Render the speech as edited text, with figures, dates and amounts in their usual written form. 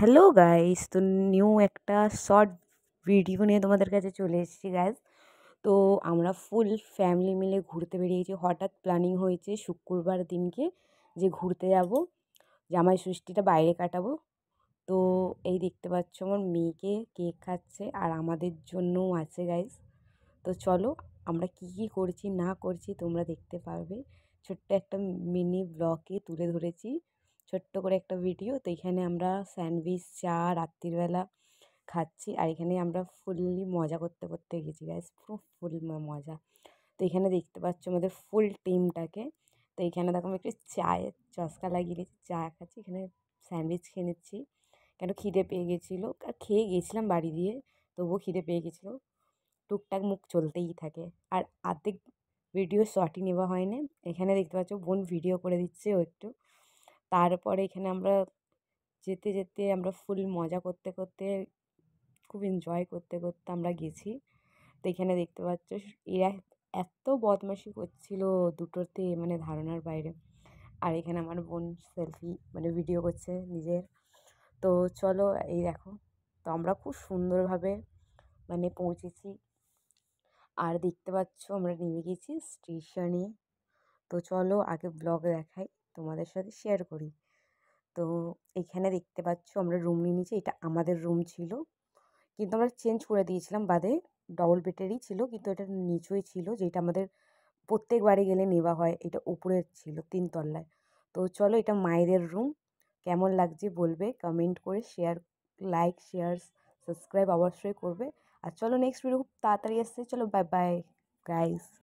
Hello guys, তো new একটা short video নিয়ে তোমাদের কাছে চলে এসেছি গাইস। তো আমরা ফুল ফ্যামিলি মিলে ঘুরতে বেরিয়েছি। হঠাৎ প্ল্যানিং হয়েছে শুক্রবার দিনকে যে ঘুরতে যাব, জামাই ষষ্ঠীটা বাইরে কাটাবো। তো এই দেখতে পাচ্ছ আমার মেয়েকে কেক খাচ্ছে আর আমাদের জন্যও আছে গাইস। তো চলো আমরা কি কি করছি না করছি তোমরা দেখতে পারবে। ছোট্ট একটা মিনি ব্লগে তুলে ধরেছি, ছোট্ট করে একটা ভিডিও। তো এখানে আমরা স্যান্ডউইচ চা রাত্রিবেলা খাচ্ছি আর এখানে আমরা ফুললি মজা করতে করতে গেছি গাইস, পুরো ফুল মজা। তো এখানে দেখতে পাচ্ছ আমাদের ফুল টিমটাকে। তো এখানে দেখো আমি একটু চায়ের চসকা লাগিয়ে নিয়েছি, চা খাচ্ছি, এখানে স্যান্ডউইচ খেয়ে নিচ্ছি কেন খিদে পেয়ে গেছিলো। আর খেয়ে গেছিলাম বাড়ি দিয়ে, তবুও খিদে পেয়ে গেছিলো। টুকটাক মুখ চলতেই থাকে। আর আর্ধেক ভিডিও শর্টই নেওয়া হয় না। এখানে দেখতে পাচ্ছ বোন ভিডিও করে দিচ্ছে ও একটু। তারপরে এখানে আমরা যেতে যেতে আমরা ফুল মজা করতে করতে, খুব এনজয় করতে করতে আমরা গেছি। তো এখানে দেখতে পাচ্ছ এরা এত বদমাশি করছিল দুটোতে, মানে ধারণার বাইরে। আর এখানে আমার বোন সেলফি মানে ভিডিও করছে নিজের। তো চলো এই দেখো, তো আমরা খুব সুন্দরভাবে মানে পৌঁছেছি। আর দেখতে পাচ্ছ আমরা নেমে গেছি স্টেশনে। তো চলো আগে ব্লগ দেখাই, তোমাদের সাথে শেয়ার করি। তো এখানে দেখতে পাচ্ছ আমরা রুম নিয়ে নিয়েছি, এটা আমাদের রুম ছিল কিন্তু আমরা চেঞ্জ করে দিয়েছিলাম বাদে। ডবল বেডেরই ছিল কিন্তু এটা নিচুই ছিল, যেটা আমাদের প্রত্যেক বাড়ি গেলে নেওয়া হয়। এটা উপরের ছিল 3 তলায়। তো চলো এটা মায়েদের রুম। কেমন লাগছে বলবে কমেন্ট করে, শেয়ার, লাইক শেয়ার সাবস্ক্রাইব অবশ্যই করবে। আর চলো নেক্সট ভিডিও খুব তাড়াতাড়ি আসছে, চলো বাই বাই গাইস।